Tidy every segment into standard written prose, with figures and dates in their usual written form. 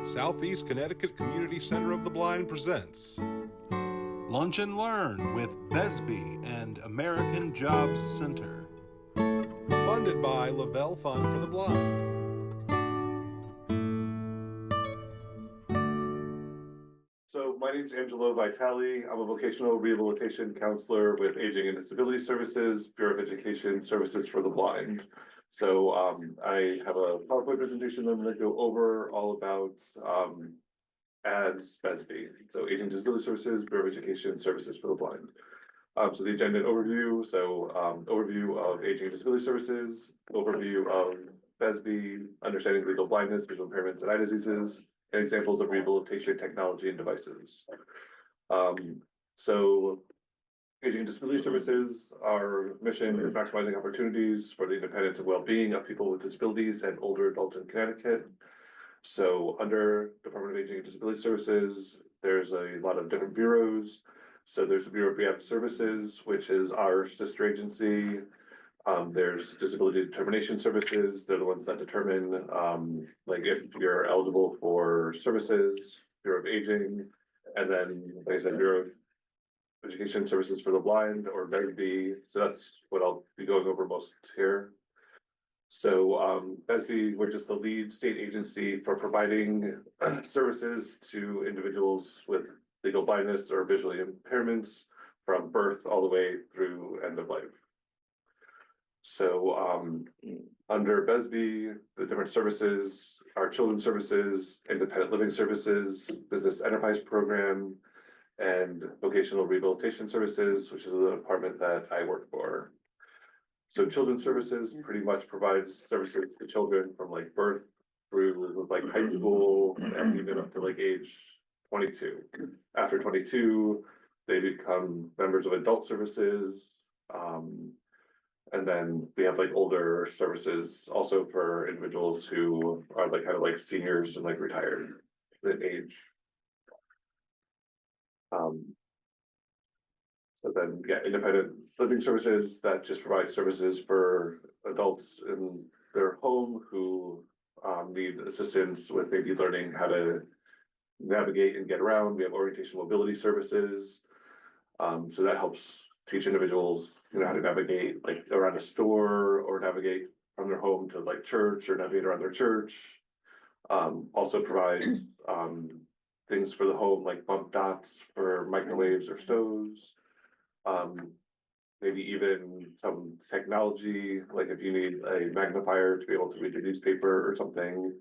Southeast Connecticut Community Center of the Blind presents Lunch and Learn with BESB and American Jobs Center. Funded by Lavelle Fund for the Blind. So my name is Angelo Vitale. I'm a vocational rehabilitation counselor with Aging and Disability Services, Bureau of Education Services for the Blind. So I have a PowerPoint presentation that I'm going to go over all about as BESB. So Aging and Disability Services, Bureau of Education Services for the Blind. So the agenda and overview. So overview of Aging and Disability Services, overview of BESB, understanding legal blindness, visual impairments, and eye diseases, and examples of rehabilitation technology and devices. So Aging and Disability Services, our mission is maximizing opportunities for the independence and well-being of people with disabilities and older adults in Connecticut. So under Department of Aging and Disability Services, there's a lot of different bureaus. So there's the Bureau of Rehab Services, which is our sister agency. There's Disability Determination Services. They're the ones that determine like if you're eligible for services, Bureau of Aging, and then like I said, Bureau of Education Services for the Blind, or BESB. So that's what I'll be going over most here. So BESB, we're just the lead state agency for providing services to individuals with legal blindness or visual impairments from birth all the way through end of life. So under BESB, the different services are children's services, independent living services, business enterprise program, and vocational rehabilitation services, which is the department that I work for. So children's services pretty much provides services to children from like birth through like high school and even up to like age 22. After 22, they become members of adult services. And then we have like older services also for individuals who are like kind of like seniors and like retired in age. So then, yeah, independent living services that just provide services for adults in their home who need assistance with maybe learning how to navigate and get around. We have orientation mobility services. So that helps teach individuals, you know, how to navigate like around a store or navigate from their home to like church or navigate around their church. Also provides things for the home like bump dots for microwaves or stoves. Maybe even some technology, like if you need a magnifier to be able to read the newspaper or something,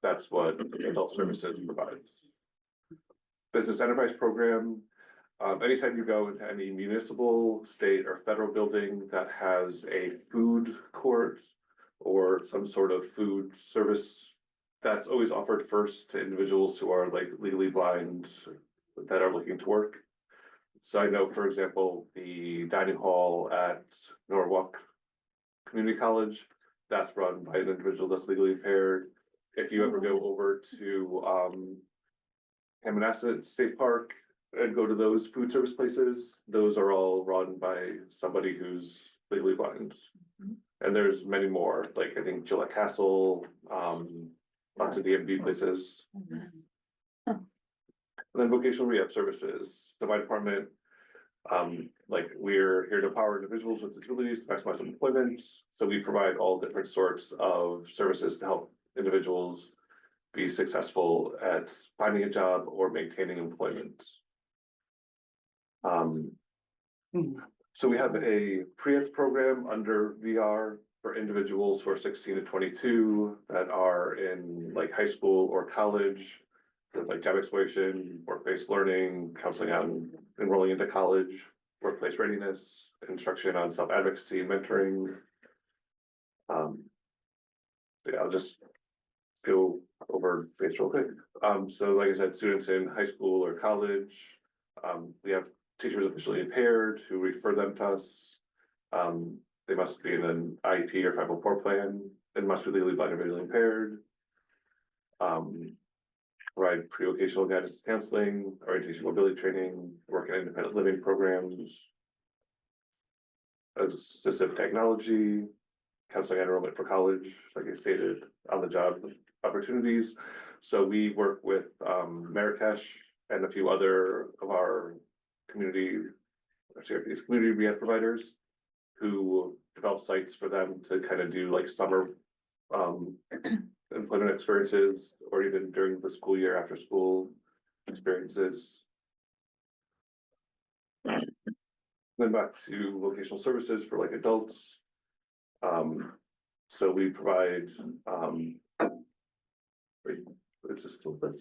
that's what adult services provides. Business enterprise program. Anytime you go into any municipal, state, or federal building that has a food court or some sort of food service, that's always offered first to individuals who are like legally blind that are looking to work. So I know, for example, the dining hall at Norwalk Community College, that's run by an individual that's legally impaired. If you ever go over to Hammonasset State Park and go to those food service places, those are all run by somebody who's legally blind. And there's many more, like I think Gillette Castle, lots of DMV places. And then vocational rehab services. So my department, like we're here to empower individuals with disabilities to maximize employment. So we provide all different sorts of services to help individuals be successful at finding a job or maintaining employment. So we have a pre-ed program under VR for individuals who are 16 to 22 that are in like high school or college, with like job exploration, work-based learning, counseling on enrolling into college, workplace readiness, instruction on self-advocacy and mentoring. Yeah, I'll just go over this real quick. So like I said, students in high school or college, we have teachers officially impaired who refer them to us. They must be in an IEP or 504 plan and must be legally blind or visually impaired. Provide pre-vocational guidance counseling, orientation mobility training, work in independent living programs, assistive technology, counseling enrollment for college, like I stated, on the job opportunities. So we work with Marrakesh and a few other of our community rehab providers who develop sites for them to kind of do like summer employment experiences, or even during the school year after school experiences. Then back to vocational services for like adults. So we provide, wait, it's just still this.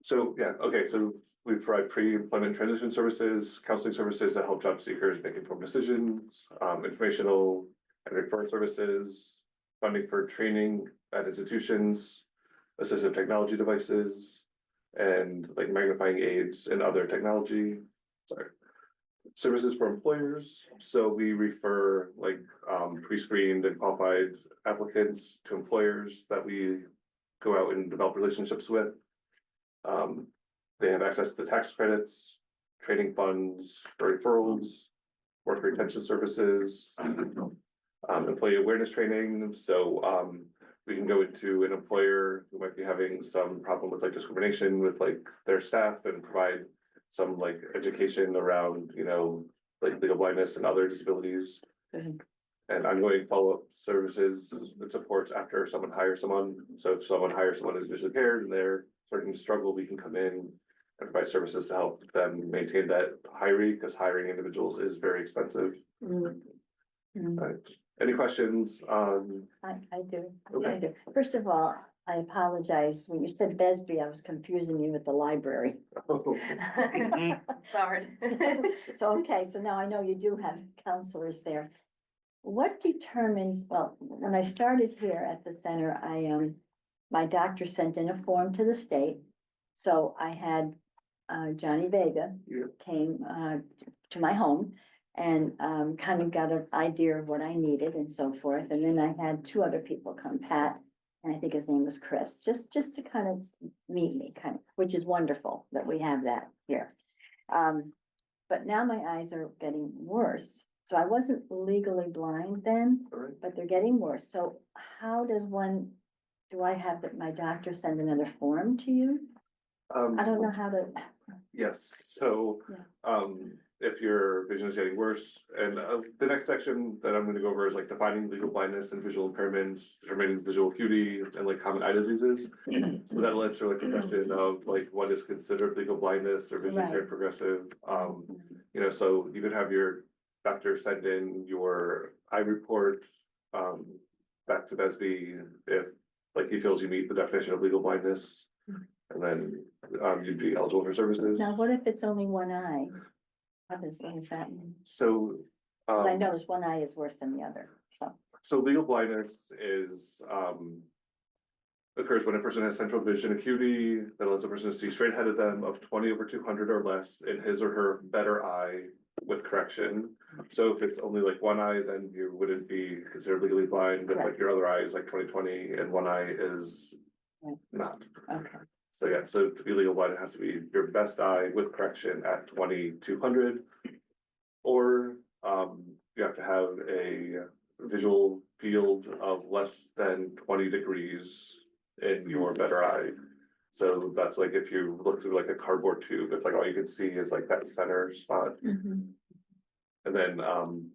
So, yeah, okay, so we provide pre-employment transition services, counseling services that help job seekers make informed decisions, informational and referral services, funding for training at institutions, assistive technology devices, and like magnifying aids and other technology. Sorry. Services for employers. So we refer like pre-screened and qualified applicants to employers that we go out and develop relationships with. They have access to tax credits, training funds for referrals, work retention services, employee awareness training. So we can go into an employer who might be having some problem with like discrimination with like their staff and provide some like education around, you know, like legal blindness and other disabilities. And ongoing follow-up services and supports after someone hires someone. So if someone hires someone who's visually impaired and they're starting to struggle, we can come in and provide services to help them maintain that hiring, because hiring individuals is very expensive. Right. Any questions on? I do. Okay. I do. First of all, I apologize. When you said BESB, I was confusing you with the library. Sorry. So, okay, so now I know you do have counselors there. What determines, well, when I started here at the center, my doctor sent in a form to the state. So I had Johnny Vega came to my home and kind of got an idea of what I needed and so forth. And then I had two other people come, Pat, and I think his name was Chris, just to kind of meet me, kind of, which is wonderful that we have that here. But now my eyes are getting worse. So I wasn't legally blind then, but they're getting worse. So how does one, do I have that my doctor send another form to you? I don't know how to. Yes, so, Yeah. If your vision is getting worse, and the next section that I'm gonna go over is like defining legal blindness and visual impairments, determining visual acuity and like common eye diseases. So that'll answer like the question of like what is considered legal blindness or vision impaired Right. progressive. You know, so you could have your doctor send in your eye report back to BESB if like he feels you meet the definition of legal blindness. And then you'd be eligible for services. Now, what if it's only one eye? What does that mean? So 'Cause I noticed one eye is worse than the other, so. so legal blindness is occurs when a person has central vision acuity that allows a person to see straight ahead of them of 20/200 or less in his or her better eye with correction. So if it's only like one eye, then you wouldn't be considered legally blind, but like Correct. your other eye is like 20/20 and one eye is Right. not. Okay, So yeah, so to be legal blind, it has to be your best eye with correction at 20/200. Or you have to have a visual field of less than 20 degrees in your better eye. So that's like if you look through like a cardboard tube, it's like all you can see is like that center spot. And then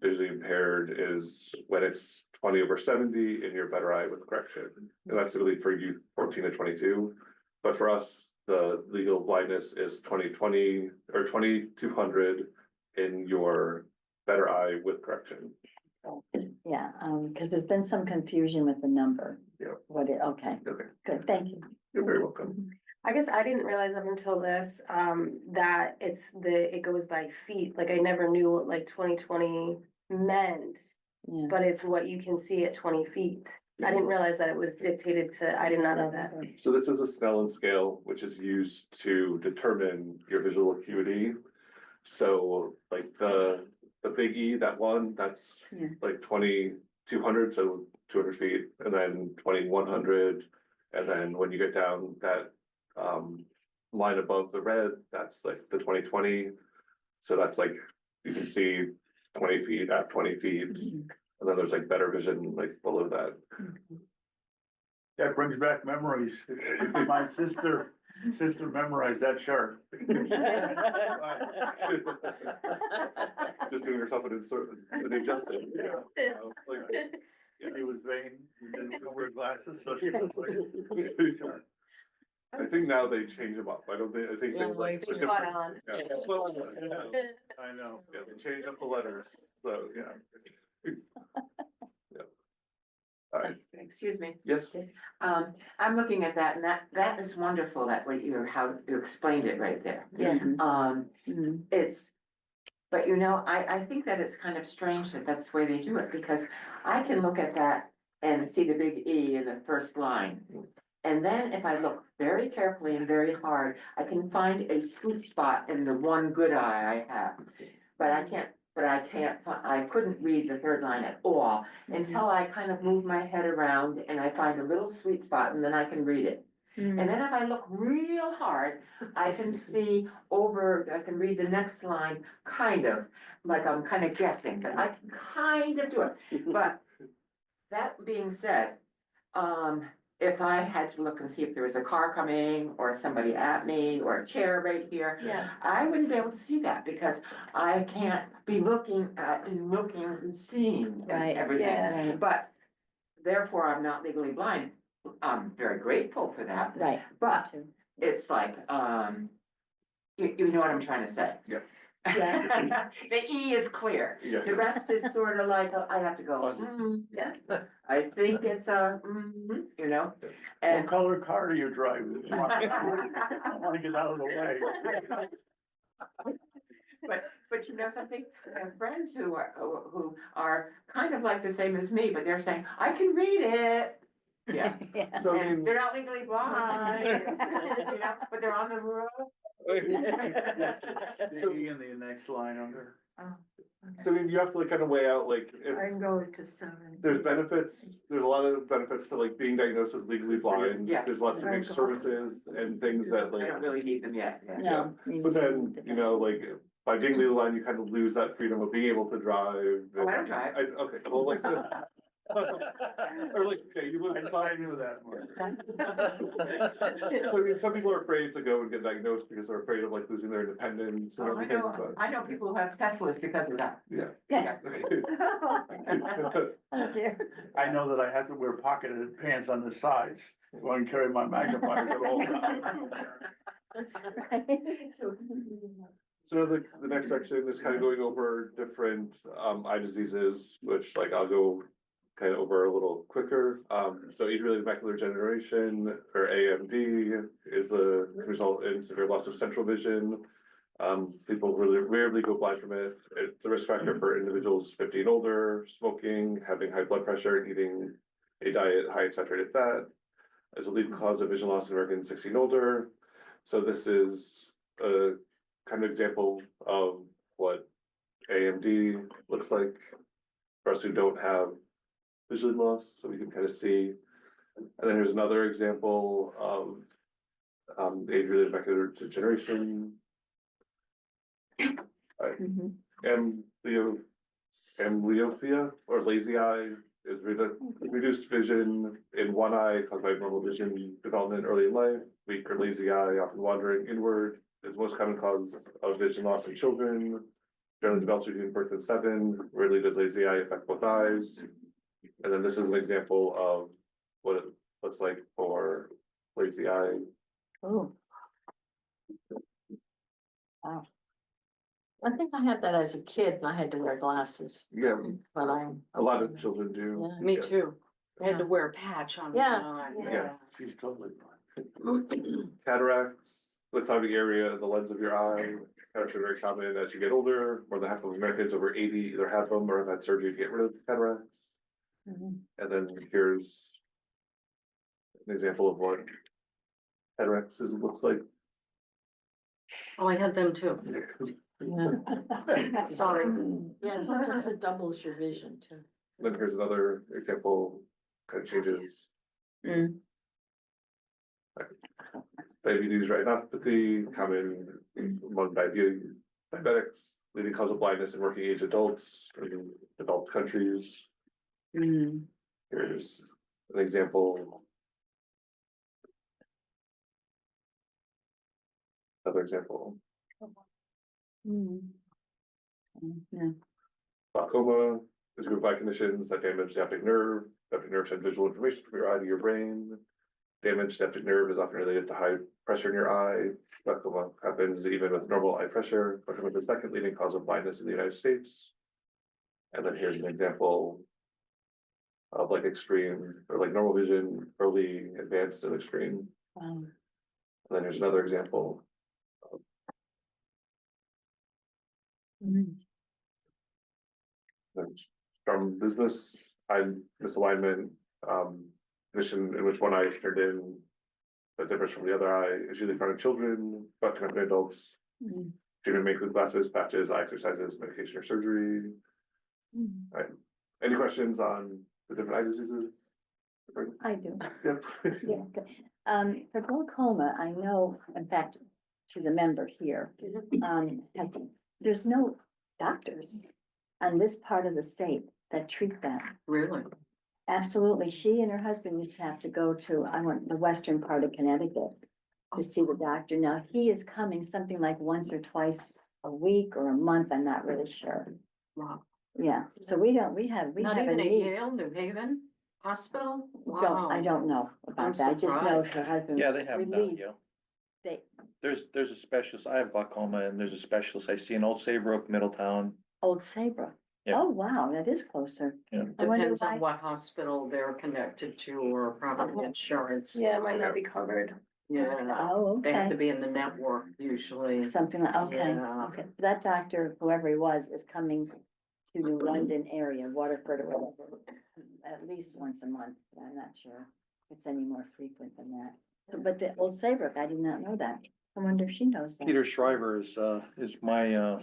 visually impaired is when it's 20/70 in your better eye with correction. And that's really for youth 14 to 22. But for us, the legal blindness is 20/20 or 20/200 in your better eye with correction. yeah, because there's been some confusion with the number. Yeah. Okay, Okay, good, thank you. you're very welcome. I guess I didn't realize up until this, that it goes by feet, like I never knew what like 20/20 meant, Yeah. but it's what you can see at 20 feet. I didn't realize that it was dictated to, I did not know that. So this is a Snellen scale, which is used to determine your visual acuity. So like the big E, that one, that's Yeah. like 20/200, so 200 feet, and then 20/100. And then when you get down that line above the red, that's like the 20/20. So that's like, you can see 20 feet at 20 feet. And then there's like better vision like below that. That brings back memories. My sister memorized that chart. Just doing herself an injustice. Like, She was vain, she didn't wear glasses, so she was like. I think now they change them up. I don't think, I think they Yeah, like. like, put Spot different- on. Yeah, spot on, yeah. I know. Yeah, they change up the letters, so, yeah. Yeah. All right, Excuse me, yes, I'm looking at that and that is wonderful that what how you explained it right there. Yeah. Mhm. It's, but I think that it's kind of strange that that's the way they do it, because I can look at that and see the big E in the first line. And then if I look very carefully and very hard, I can find a sweet spot in the one good eye I have. But I couldn't read the third line at all until I kind of move my head around and I find a little sweet spot and then I can read it. And then if I look real hard, I can I can read the next line, kind of, like I'm kind of guessing, but I can kind of do it. But that being said, if I had to look and see if there was a car coming or somebody at me or a chair right here, Yeah. I wouldn't be able to see that because I can't be looking and seeing Right, everything. yeah. Right, But therefore, I'm not legally blind. I'm very grateful for that, right. but too. it's like, you know what I'm trying to say? Yeah. Yeah. The E is clear. yeah. The rest is sort of like, I have to go, yes, I think it's What and. color car do you drive? I wanna get out of the way. But you know something, I have friends who are kind of like the same as me, but they're saying, I can read it. Yeah, Yeah. So, I and mean, they're not legally blind, but they're on the road. The E in the next line under. so I mean, you have to like kind of weigh out, like, if can go to 7. there's benefits, there's a lot of benefits to like being diagnosed as legally blind. Yeah. There's lots of Very big cool. services and things that I like, don't really need them yet. No. but then, like, by being legally blind, you kind of lose that freedom of being able to drive. Oh, I don't drive. Okay, well, like, so, or like, okay, you lose. I knew that one. So, I mean, some people are afraid to go and get diagnosed because they're afraid of like losing their independence and I everything, but, I know people who have Teslas because of that. yeah. Yeah. Oh, dear. I know that I have to wear pocketed pants on the sides, so I can carry my magnifiers at all times. So the next section is kind of going over different eye diseases, which like I'll go kind of over a little quicker. So age-related macular degeneration, or AMD, is the result in severe loss of central vision. People really rarely go blind from it. It's a risk factor for individuals 50 and older, smoking, having high blood pressure, and eating a diet high in saturated fat as a leading cause of vision loss in Americans 60 and older. So this is a kind of example of what AMD looks like for us who don't have vision loss, so we can kind of see. And then here's another example of age-related macular degeneration. Mhm. Amblyopia or lazy eye is reduced vision in one eye caused by normal vision development early in life. Weak or lazy eye, often wandering inward, is the most common cause of vision loss in children. Generally develops between birth and 7. Rarely does lazy eye affect both eyes. And then this is an example of what it looks like for lazy eye. Oh. Wow. I think I had that as a kid and I had to wear glasses, Yeah, but a lot of children do. Yeah. Me Yeah. too. I had to wear a patch on. Yeah. one eye. Yeah. She's totally blind. Cataracts, the cloudy area of the lens of your eye. Cataracts are very common as you get older. More than half of Americans over 80 either have them or have had surgery to get rid of cataracts. Mhm. And then here's an example of what cataracts looks like. Oh, I had them too. yeah. Sorry. Yeah, sometimes it doubles your vision too. Then here's another example, kind of changes. Mm. Diabetes retinopathy, common among diabetics, leading cause of blindness in working age adults in developed countries. Mm. Here's an example another example. Hmm. Yeah. Glaucoma is grouped by conditions that damage the optic nerve. The optic nerve sends visual information from your eye to your brain. Damaged optic nerve is often related to high pressure in your eye. Glaucoma happens even with normal eye pressure. Glaucoma is the second leading cause of blindness in the United States. And then here's an example of like extreme or like normal vision, early, advanced, and extreme. Wow. And then here's another example. Mhm. From business, I'm misalignment, condition in which one eye is turned in. That differs from the other eye is usually found in children, but can happen in adults. Mhm. Treatment may include glasses, patches, eye exercises, medication, or surgery. Mhm. Right. Any questions on the different eye diseases? I do. Yep. Yeah, okay. For glaucoma, I know, in fact, she's a member here. I think there's no doctors on this part of the state that treat that. Really? Absolutely. She and her husband used to have to go to, I want the western part of Connecticut to see the doctor. Now, he is coming something like once or twice a week or a month. I'm not really sure. Wow. Yeah, so we have Not a even at need. Yale, New Haven Hospital? I don't know about that. I just know her husband. Yeah, they have that, relieved. yeah. They, There's a specialist, I have glaucoma and there's a specialist I see in Old Saybrook, Middletown. Old Saybrook. Yeah. Oh, wow, that is closer. Yeah. I wonder Depends why- on what hospital they're connected to or probably insurance. Yeah, it might not be covered. Yeah, Oh, they have okay. to be in the network usually. Something like, okay, Yeah. okay. That doctor, whoever he was, is coming to the London area, Waterford or whatever, at least once a month. I'm not sure if it's any more frequent than that. But the Old Saybrook, I did not know that. I wonder if she knows that. Peter Shriver is my, Sure.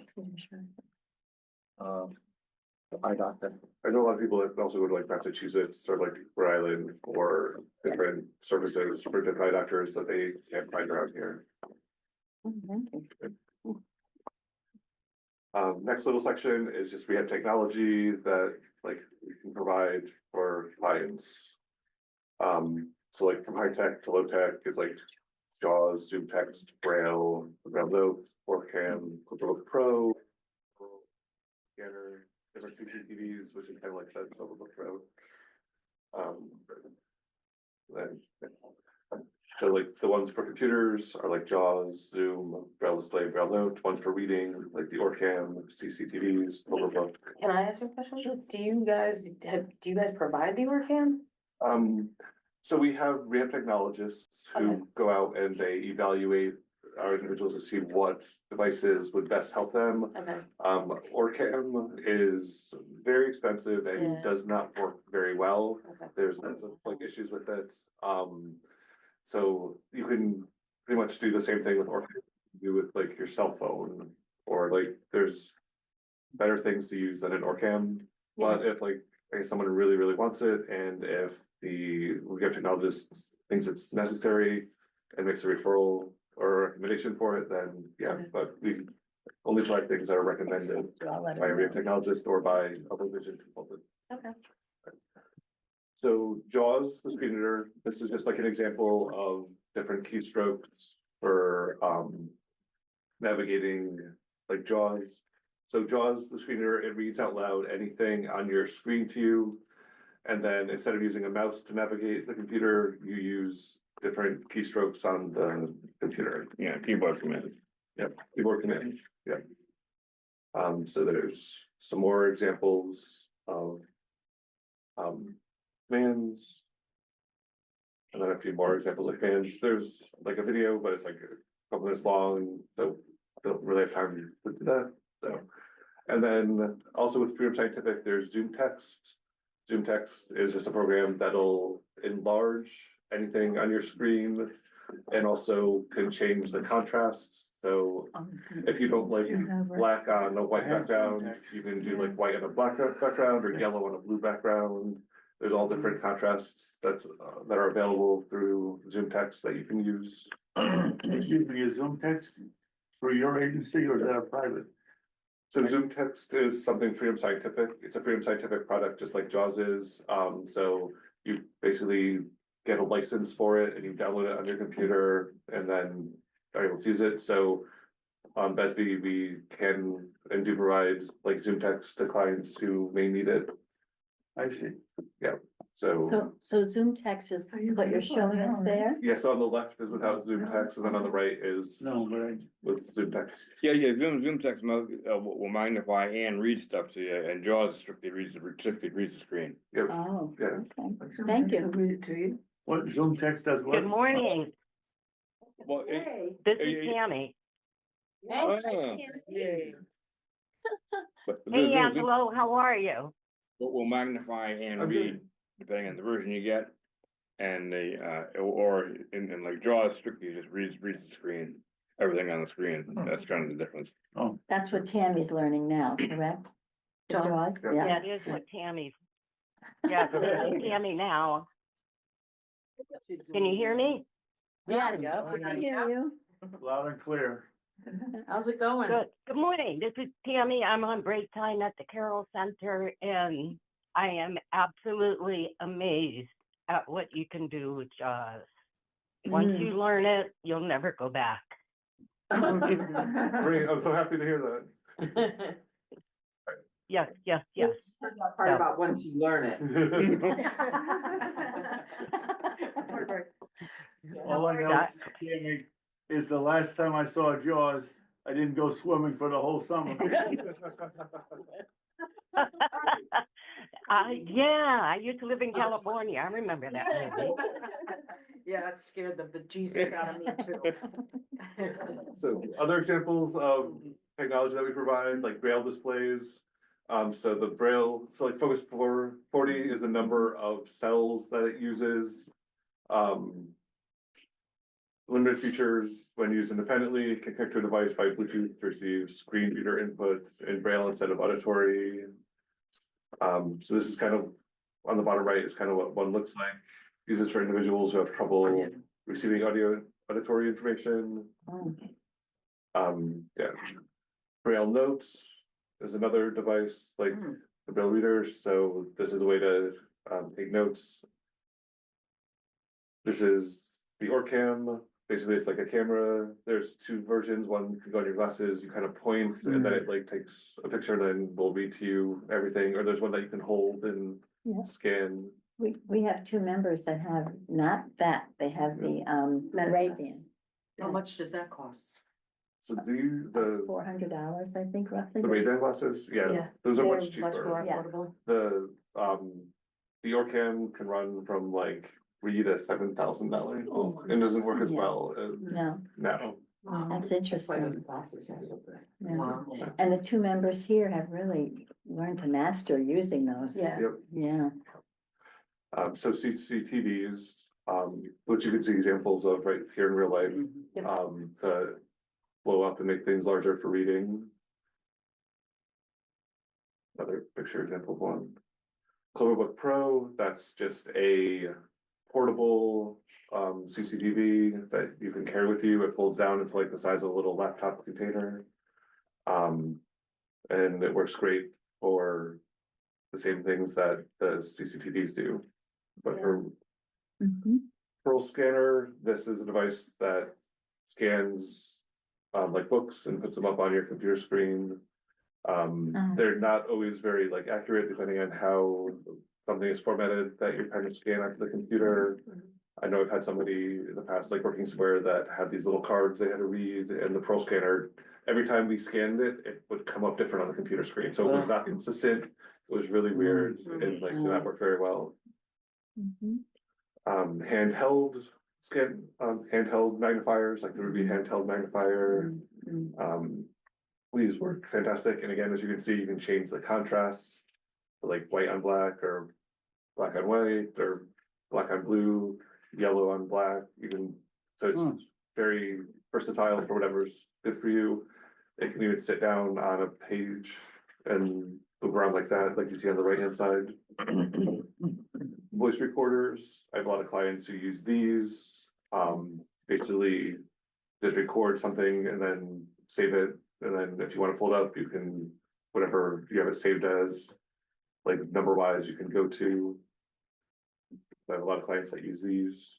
eye doctor. I know a lot of people that also go to like Massachusetts or like Rhode Island or different services for different eye doctors that they can't find around here. Oh, thank you. Next little section is just we have technology that like we can provide for clients. So like from high tech to low tech is like JAWS, Zoom Text, Braille, Note, Orcam, Clipbook Pro, scanner, different CCTVs, which is kind of like that Clipbook Pro. Then so like the ones for computers are like JAWS, Zoom, Braille Display, Braille Note. Ones for reading, like the Orcam, CCTVs, Overbook. Can I ask you a question? Sure. Do you guys provide the Orcam? So we have technologists Okay. who go out and they evaluate our individuals to see what devices would best help them. Okay. Orcam is very expensive and Yeah. does not work very well. Okay. There's lots of like issues with it. So you can pretty much do the same thing with Orcam, you do with like your cell phone, or like there's better things to use than an Orcam. But if like someone really, really wants it, and if the technologist thinks it's necessary and makes a referral or recommendation for it, then yeah, Okay. but we only provide things that are recommended So I'll let by a her rehab know. technologist or by a vision consultant. Okay. So JAWS, the screen reader, this is just like an example of different keystrokes for navigating like JAWS. So JAWS, the screen reader, it reads out loud anything on your screen to you. And then instead of using a mouse to navigate the computer, you use different keystrokes on the computer. Yeah, keyboard command. Yep, keyboard command, yep. So there's some more examples of commands. And then a few more examples of commands. There's like a video, but it's like a couple minutes long, so don't really have time to do that, so. And then also with Freedom Scientific, there's Zoom Text. Zoom Text is just a program that'll enlarge anything on your screen and also can change the contrast. So if you don't like black on a white background, you can do like white on a black background or yellow on a blue background. There's all different contrasts that are available through Zoom Text that you can use. Excuse me, is Zoom Text through your agency or is that a private? So Zoom Text is something Freedom Scientific. It's a Freedom Scientific product, just like JAWS is. So you basically get a license for it and you download it on your computer and then are able to use it, so. On BESB, we can and do provide like Zoom text to clients who may need it, I see. so. So Zoom text is what you're showing us there? Yes, on the left is without Zoom text, and then on the right is No, but I, with Zoom text. Yeah, Zoom text will magnify and read stuff to you, and JAWS strictly reads the screen. Yep, Oh, yeah. okay, thank you. Read it to you. what Zoom text does what? Good morning, Well, this is Tammy. but Hey Angelo, how are you? will magnify and I'm read, good. depending on the version you get. And or in like JAWS strictly just reads the screen, everything on the screen, that's kind of the difference. That's what Tammy's learning now, correct? The Jaws. JAWS, yeah. That is what Tammy's, yeah, this is Tammy now. Can you hear me? Yes. I can hear you. Loud and clear. How's it going? Good morning, this is Tammy, I'm on break time at the Carroll Center, and I am absolutely amazed at what you can do with JAWS. Once you learn it, you'll never go back. Great, I'm so happy to hear that. Yes. That part about once you learn it. All I know, Tammy, is the last time I saw Jaws, I didn't go swimming for the whole summer. Yeah, I used to live in California, I remember that movie. Yeah, it scared the bejesus out of me too. So other examples of technology that we provide, like braille displays. So the braille, so like Focus 440 is a number of cells that it uses. Limited features when used independently, it can connect to a device by Bluetooth to receive screen reader input in braille instead of auditory. So this is kind of, on the bottom right is kind of what one looks like. Uses for individuals who have trouble receiving auditory information. Yeah. Braille notes is another device like the braille readers. So this is a way to take notes. This is the OrCam. Basically, it's like a camera. There's two versions. One can go on your glasses. You kind of point, and then it like takes a picture, and then will read to you everything. Or there's one that you can hold and Yeah. scan. We have two members that have not that, they have the Ray-Ban. How much does that cost? So the $400, I think, roughly. Ray-Ban glasses, yeah, Yeah. those are They're much Much more cheaper. Yeah. affordable. The OrCam can run from like $3,000 to $7,000. Oh my It doesn't work as Yeah. well as No, now. that's interesting. Yeah. Wow. And the two members here have really learned to master using those. Yeah. Yep. Yeah. So CCTVs, which you can see examples of right here in real life, to blow up and make things larger for reading. Another picture example of one. Cloverbook Pro, that's just a portable CCTV that you can carry with you. It folds down into like the size of a little laptop container. And it works great for the same things that the CCTVs do. But for Mhm. Pearl Scanner, this is a device that scans like books and puts them up on your computer screen. They're not always very like accurate depending on how something is formatted that you're trying to scan onto the computer. I know I've had somebody in the past, like working somewhere, that had these little cards they had to read, and the Pearl Scanner, every time we scanned it, it would come up different on the computer screen, so it was not consistent. It was really weird and like did not work very well. Mhm. Handheld handheld magnifiers, like the Ruby handheld magnifier. These work fantastic, and again, as you can see, you can change the contrast, like white on black, or black on white, or black on blue, yellow on black, even, so it's very versatile for whatever's good for you. It can even sit down on a page and move around like that, like you see on the right-hand side. Voice recorders, I have a lot of clients who use these, basically just record something and then save it, and then if you want to pull it up, you can, whatever you have it saved as, like number wise, you can go to. I have a lot of clients that use these.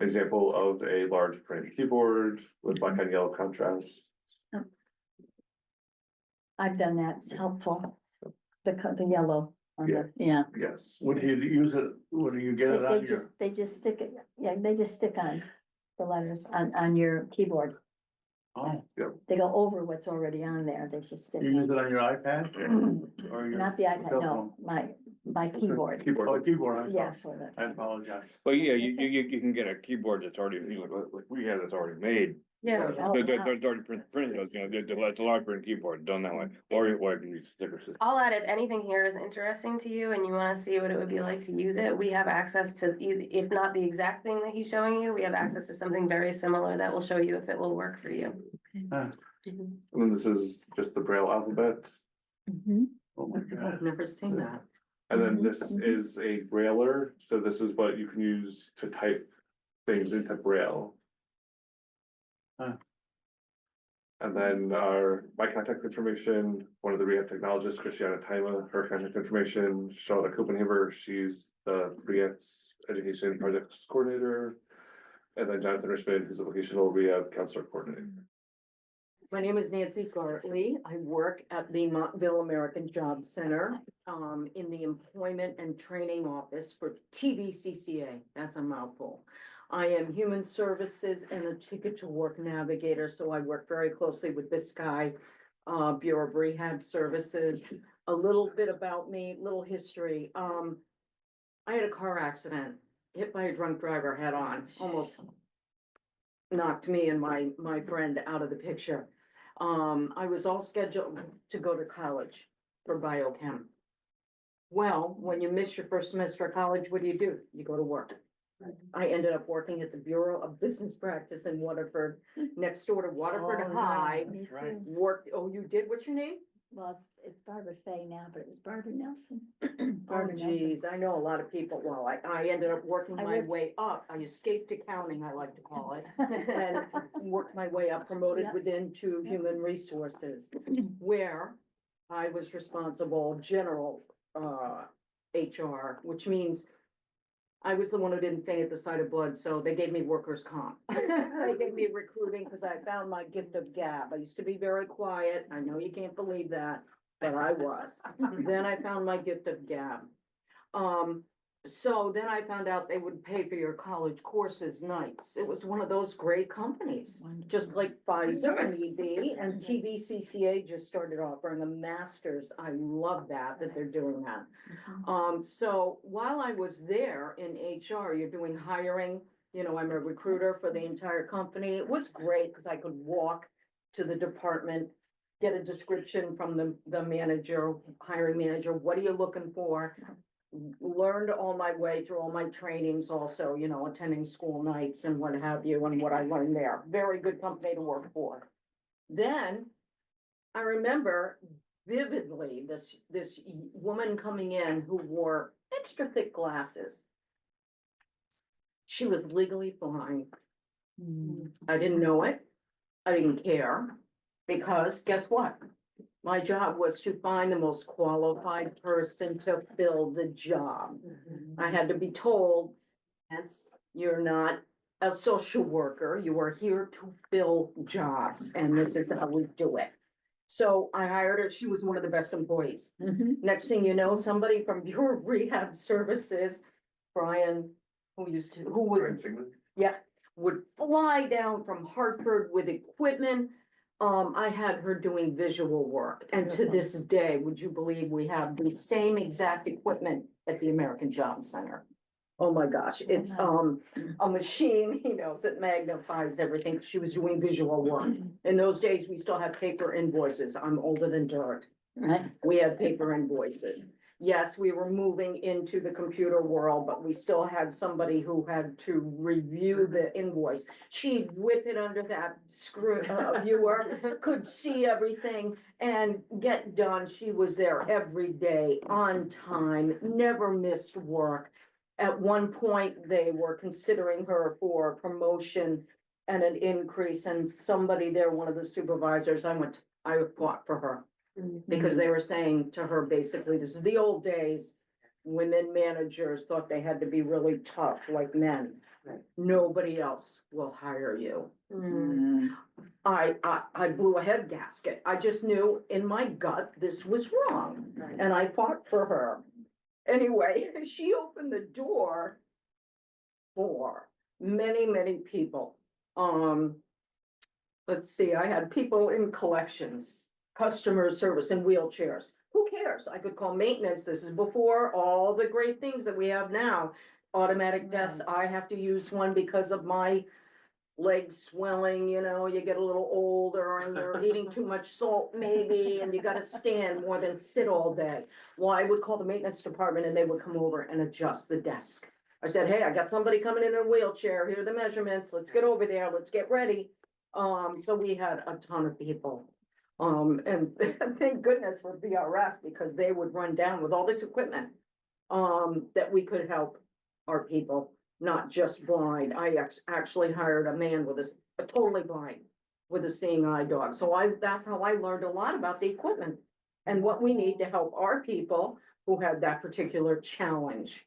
Example of a large print keyboard with black and yellow contrast. I've done that, it's helpful. The yellow, on the- yeah. Yes. Would you use it, would you get it on your? They just stick it, yeah, they just stick on the letters on your keyboard. Oh, They go over what's already on there, they just stick. you use it on your iPad? Or your Not the iPad, cell no, my keyboard, phone? Keyboard. Oh, keyboard, I'm yeah, sorry. for the. I apologize. But yeah, you can get a keyboard that's already, like we have that's already made. Yeah, Oh, They're wow. already printed, it's a large print keyboard, done that way, or you can use stickers. I'll add, if anything here is interesting to you and you wanna see what it would be like to use it, we have access to, if not the exact thing that he's showing you, we have access to something very similar that will show you if it will work for you. And then this is just the Braille alphabet. Mhm. Oh my I've God. never seen that. And then Mhm, this mhm. is a Brailler, so this is what you can use to type things into Braille. Huh. And then my contact information, one of the rehab technologists, Christiana Taima, her contact information, Charlotte Copenhaver, she's the Briette's Education Projects Coordinator. And then Jonathan Richmond, who's a vocational rehab counselor coordinator. My name is Nancy Gartley. I work at the Montville American Job Center, in the Employment and Training Office for TVCCA. That's a mouthful. I am Human Services and a Ticket to Work Navigator, so I work very closely with this guy, Bureau of Rehab Services. A little bit about me, little history. I had a car accident, hit by a drunk driver head on, almost knocked me and my friend out of the picture. I was all scheduled to go to college for biochem. Well, when you miss your first semester of college, what do? You go to work. I ended up working at the Bureau of Business Practice in Waterford, next door to Waterford Oh, High. Me That's right. too. Worked, oh, you did? What's your name? Well, it's Barbara Fay now, but it was Barbara Nelson. Oh, Barbara Nelson. geez, I know a lot of people. Well, I ended up working I my worked- way up. I escaped accounting, I like to call it. And worked my way up, promoted Yeah. within to Yeah. human resources, where I was responsible general HR, which means I was the one who didn't faint at the sight of blood, so they gave me workers' comp. They gave me recruiting because I found my gift of gab. I used to be very quiet. I know you can't believe that, but I was. Then I found my gift of gab. So then I found out they would pay for your college courses nights. It was one of those great companies, just like Pfizer and EB and TVCCA just started offering a master's. I love that they're doing that. So while I was there in HR, you're doing hiring, I'm a recruiter for the entire company. It was great because I could walk to the department, get a description from the manager, hiring manager, what are you looking for? Learned all my way through all my trainings also, attending school nights and what have you, and what I learned there. Very good company to work for. Then I remember vividly this woman coming in who wore extra thick glasses. She was legally blind. I didn't know it. I didn't care, because guess what? My job was to find the most qualified person to fill the job. I had to be told, you're not a social worker, you are here to fill jobs, and this is how we do it. So I hired her, she was one of the best employees. Mhm. Next thing you know, somebody from Bureau of Rehab Services, Brian, who was, yeah, would fly down from Hartford with equipment. I had her doing visual work, and to this day, would you believe we have the same exact equipment at the American Job Center? Oh my gosh, it's a machine, that magnifies everything. She was doing visual work. In those days, we still have paper invoices. I'm older than dirt. Right. We had paper invoices. Yes, we were moving into the computer world, but we still had somebody who had to review the invoice. She'd whip it under that viewer, could see everything and get done. She was there every day, on time, never missed work. At one point, they were considering her for promotion and an increase, and somebody there, one of the supervisors, I fought for her. Because they were saying to her, basically, this is the old days, women managers thought they had to be really tough like men. Nobody else will hire you. I blew a head gasket. I just knew in my gut this was wrong, and I fought for her. Anyway, she opened the door for many, many people. Let's see, I had people in collections, customer service in wheelchairs. Who cares? I could call maintenance. This is before all the great things that we have now. Automatic desks, I have to use one because of my legs swelling, you know, you get a little older and you're eating too much salt maybe, and you gotta stand more than sit all day. Well, I would call the maintenance department and they would come over and adjust the desk. I said, hey, I got somebody coming in a wheelchair, here are the measurements, let's get over there, let's get ready. So we had a ton of people. And thank goodness for BRS, because they would run down with all this equipment, that we could help our people, not just blind. I actually hired a man with a totally blind, with a seeing eye dog. So that's how I learned a lot about the equipment and what we need to help our people who had that particular challenge.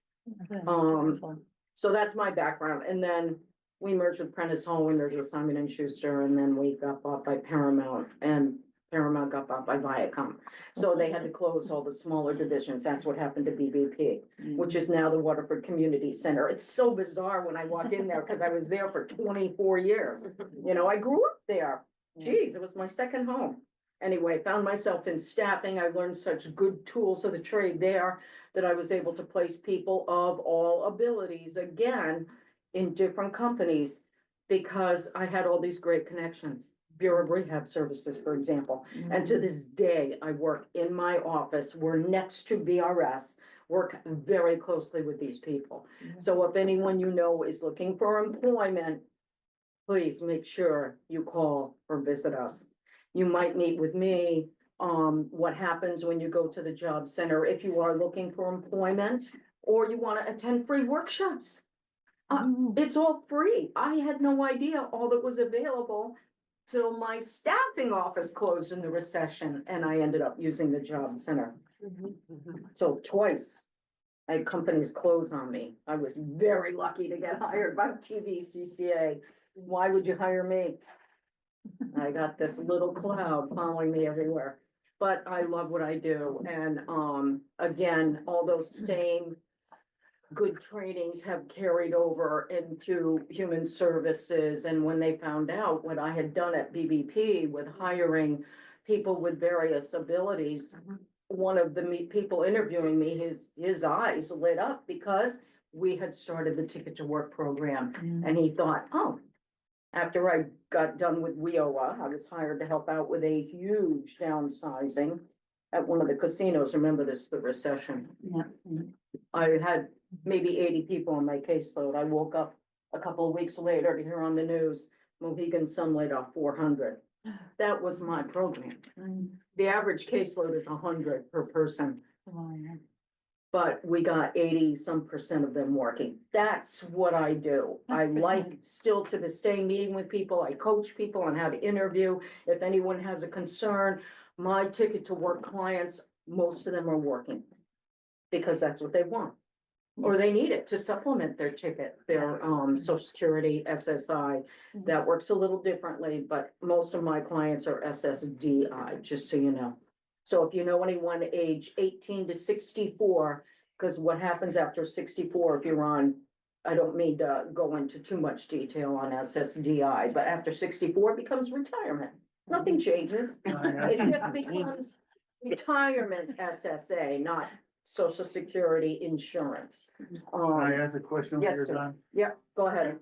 So that's my background. And then we merged with Prentice Hall, we merged with Simon and Schuster, and then we got bought by Paramount, and Paramount got bought by Viacom. So they had to close all the smaller divisions. That's what happened to BBP, which is now the Waterford Community Center. It's so bizarre when I walk in there, because I was there for 24 years. You know, I grew up there. Geez, it was my second home. Anyway, found myself in staffing. I learned such good tools of the trade there that I was able to place people of all abilities, again, in different companies, because I had all these great connections. Bureau of Rehab Services, for example. And to this day, I work in my office. We're next to BRS, work very closely with these people. So if anyone you know is looking for employment, please make sure you call or visit us. You might meet with me. What happens when you go to the job center if you are looking for employment, or you want to attend free workshops. It's all free. I had no idea all that was available till my staffing office closed in the recession, and I ended up using the job center. So twice, I had companies close on me. I was very lucky to get hired by TVCCA. Why would you hire me? I got this little cloud following me everywhere, but I love what I do. And, again, all those same good trainings have carried over into human services. And when they found out what I had done at BBP with hiring people with various abilities, one of the people interviewing me, his eyes lit up, because we had started the Ticket to Work program. And he thought, oh, after I got done with WIOA, I was hired to help out with a huge downsizing at one of the casinos. Remember this, the recession. I had maybe 80 people on my caseload. I woke up a couple of weeks later to hear on the news, Mohegan Sun laid off 400. That was my program. The average caseload is 100 per person. But we got 80% of them working. That's what I do. I like still to this day meeting with people. I coach people on how to interview. If anyone has a concern, my Ticket to Work clients, most of them are working because that's what they want. Or they need it to supplement their ticket, their Social Security, SSI. That works a little differently, but most of my clients are SSDI, just so you know. So if you know anyone age 18 to 64, because what happens after 64, if you're on, I don't mean to go into too much detail on SSDI, but after 64 it becomes retirement. Nothing changes. It just becomes retirement SSA, not Social Security insurance. Can I ask a question when yes, you're sir. done? Yeah, go ahead.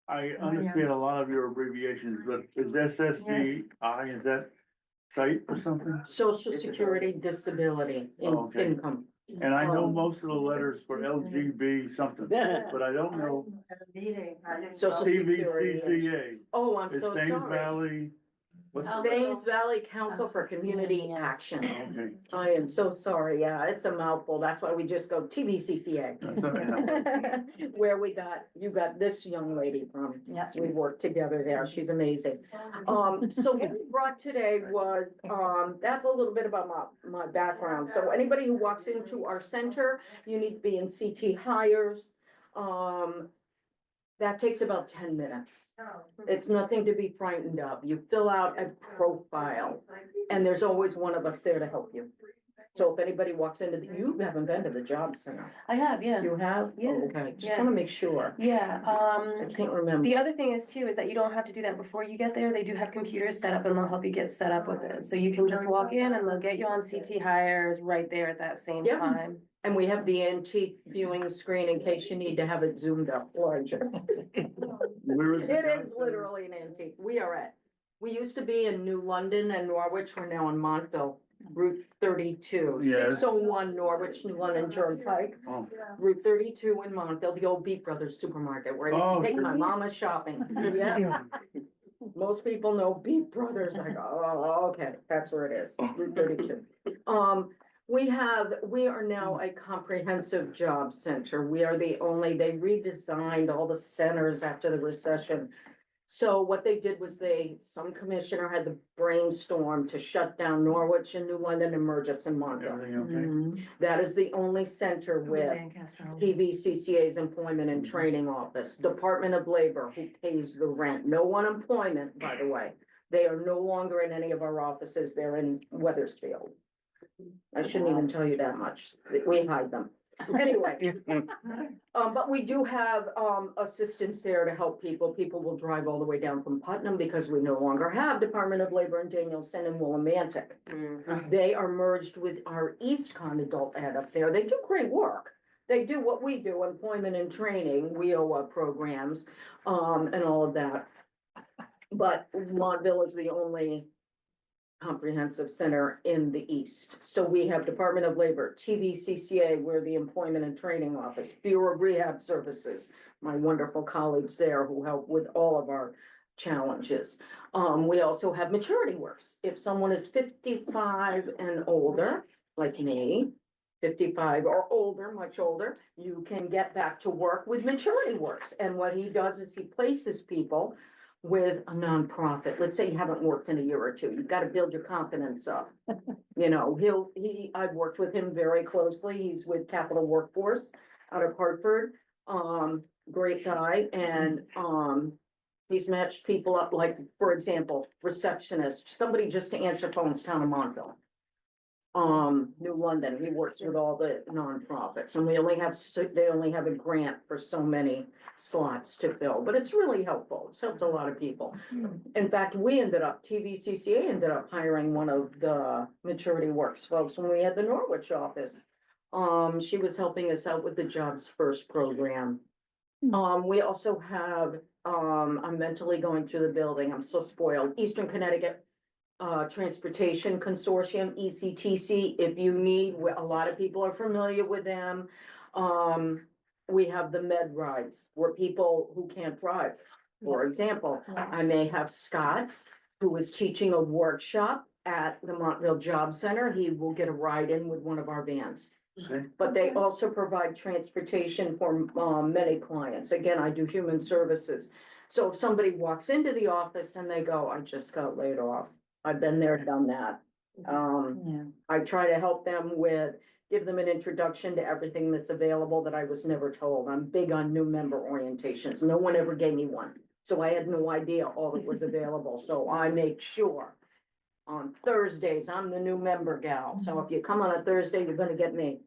I understand a lot of your abbreviations, but is SSDI, is that site or something? Social Security Disability Okay. Income. And I know most of the letters for LGB something, but I don't know Social Security. TVCCA. Oh, I'm Is so Thames sorry. Valley, what's Thames Valley Council for Community Action. okay, I am so sorry. Yeah, it's a mouthful. That's why we just go TVCCA. that's all right. Where you got this young lady from. Yes. We worked together there. She's amazing. So what we brought today was, that's a little bit about my background. So anybody who walks into our center, you need to be in CT hires. That takes about 10 minutes. It's nothing to be frightened of. You fill out a profile and there's always one of us there to help you. So if anybody walks into you haven't been to the job center. I have, yeah. You have? Yeah. Oh, okay, just Yeah. wanna make sure. Yeah, I can't remember. the other thing is too, is that you don't have to do that before you get there. They do have computers set up and they'll help you get set up with it. So you can just walk in and they'll get you on CT hires right there at that same Yeah. time. And we have the antique viewing screen in case you need to have it zoomed up larger. Where is It the job is center? literally an antique. We used to be in New London and Norwich. We're now in Montville, Route 32, Yes. 601 Norwich, New London Turnpike. Oh. Route 32 in Montville, the old Beat Brothers supermarket where Oh, you take sure. my mama shopping. Yeah. Most people know Beat Brothers. I go, oh, okay, that's where it is, Route 32. We are now a comprehensive job center. We are the only, they redesigned all the centers after the recession. So what they did was some commissioner had the brainstorm to shut down Norwich and New London and merge us in Montville. Everything okay? Mm-hmm. That is the only center with TVCCA's Employment and Training Office, Department of Labor, who pays the rent, no unemployment, by the way. They are no longer in any of our offices, they're in Weathersfield. I shouldn't even tell you that much, we hide them. Anyway, but we do have, assistants there to help people. People will drive all the way down from Putnam because we no longer have Department of Labor in Danielson and Willimantic. They are merged with our Eastcon adult ed up there. They do great work. They do what we do, employment and training, WIOA programs, and all of that. But Montville is the only comprehensive center in the east. So we have Department of Labor, TVCCA, we're the Employment and Training Office, Bureau of Rehab Services, my wonderful colleagues there who help with all of our challenges. We also have Maturity Works. If someone is 55 and older, like me, 55 or older, much older, you can get back to work with Maturity Works. And what he does is he places people with a nonprofit. Let's say you haven't worked in a year or two, you've got to build your confidence up. You know, I've worked with him very closely. He's with Capital Workforce out of Hartford. Great guy. And, he's matched people up, like, for example, receptionist, somebody just to answer phones, town of Montville. New London, he works with all the nonprofits and they only have a grant for so many slots to fill, but it's really helpful. It's helped a lot of people. In fact, TVCCA ended up hiring one of the Maturity Works folks when we had the Norwich office. She was helping us out with the Jobs First program. We also have, I'm mentally going through the building, I'm so spoiled, Eastern Connecticut Transportation Consortium, ECTC, if you need, a lot of people are familiar with them. We have the med rides where people who can't drive. For example, I may have Scott, who is teaching a workshop at the Montville Job Center. He will get a ride in with one of our vans. But they also provide transportation for many clients. Again, I do human services. So if somebody walks into the office and they go, I just got laid off. I've been there, done that. I try to help them give them an introduction to everything that's available that I was never told. I'm big on new member orientations. No one ever gave me one. So I had no idea all that was available. So I make sure on Thursdays, I'm the new member gal. So if you come on a Thursday, you're gonna get me.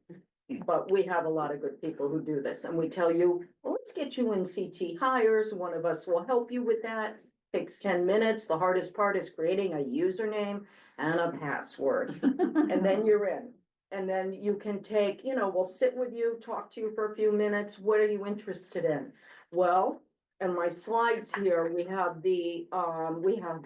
But we have a lot of good people who do this and we tell you, well, let's get you in CT hires. One of us will help you with that. Takes 10 minutes. The hardest part is creating a username and a password. And then you're in. And then you can take, we'll sit with you, talk to you for a few minutes. What are you interested in? Well, in my slides here, we have we have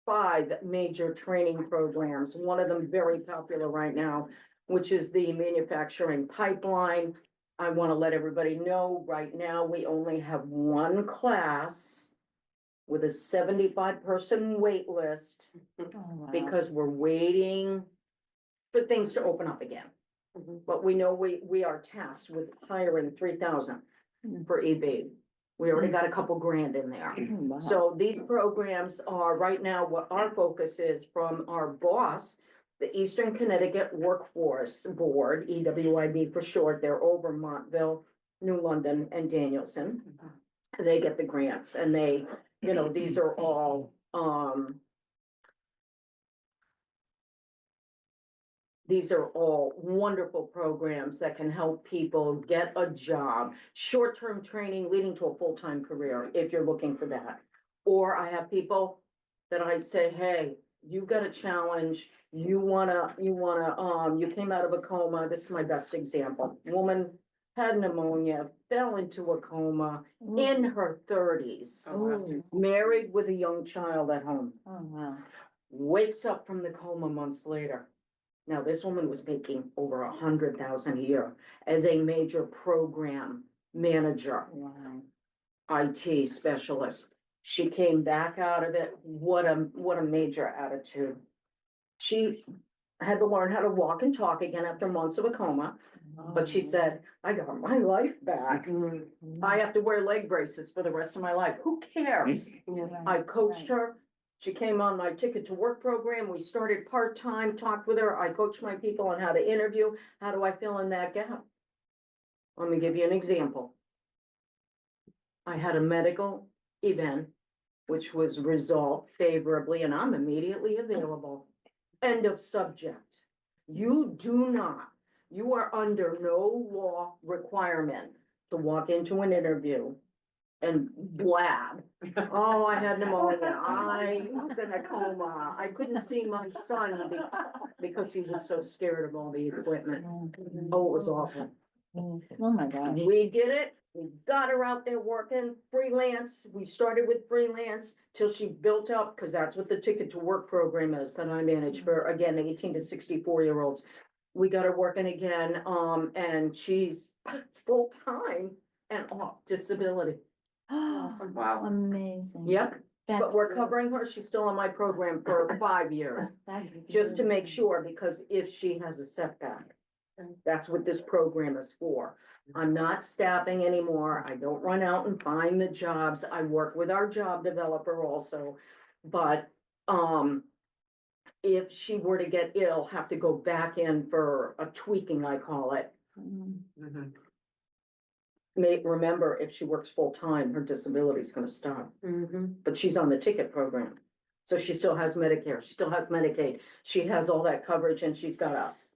5 major training programs. One of them very popular right now, which is the manufacturing pipeline. I want to let everybody know right now, we only have one class with a 75-person wait list because we're waiting for things to open up again. But we know we are tasked with hiring 3,000 for EB. We already got a couple grand in there. So these programs are right now what our focus is from our boss, the Eastern Connecticut Workforce Board, EWIB for short. They're over Montville, New London, and Danielson. they get the grants and they, you know, these are all, these are all wonderful programs that can help people get a job, short-term training leading to a full-time career, if you're looking for that. Or I have people that I say, hey, you got a challenge, you came out of a coma, this is my best example. Woman had pneumonia, fell into a coma in her thirties, married with a young child at home, Oh, wow. wakes up from the coma months later. Now, this woman was making over 100,000 a year as a major program manager, Wow. IT specialist. She came back out of it. What a major attitude. She had to learn how to walk and talk again after months of a coma, but she said, I got my life back. I have to wear leg braces for the rest of my life. Who cares? I coached her. She came on my Ticket to Work program. We started part-time, talked with her. I coached my people on how to interview. How do I fill in that gap? Let me give you an example. I had a medical event which was resolved favorably, and I'm immediately available. End of subject. You are under no law requirement to walk into an interview and blab. Oh, I had pneumonia. I was in a coma. I couldn't see my son because he was so scared of all the equipment. Oh, it was awful. Oh, my gosh. We did it. We got her out there working freelance. We started with freelance till she built up, because that's what the Ticket to Work program is that I manage for, again, 18 to 64-year-olds. We got her working again, and she's full-time and off disability. Awesome. Wow. Amazing. Yep, but That's we're good. covering her. She's still on my program for 5 years, That's just to good. make sure, because if she has a setback, that's what this program is for. I'm not staffing anymore. I don't run out and find the jobs. I work with our job developer also. But, if she were to get ill, have to go back in for a tweaking, I call it. Mm. Remember, if she works full-time, her disability is gonna stop. But she's on the ticket program. So she still has Medicare, she still has Medicaid, she has all that coverage, and she's got us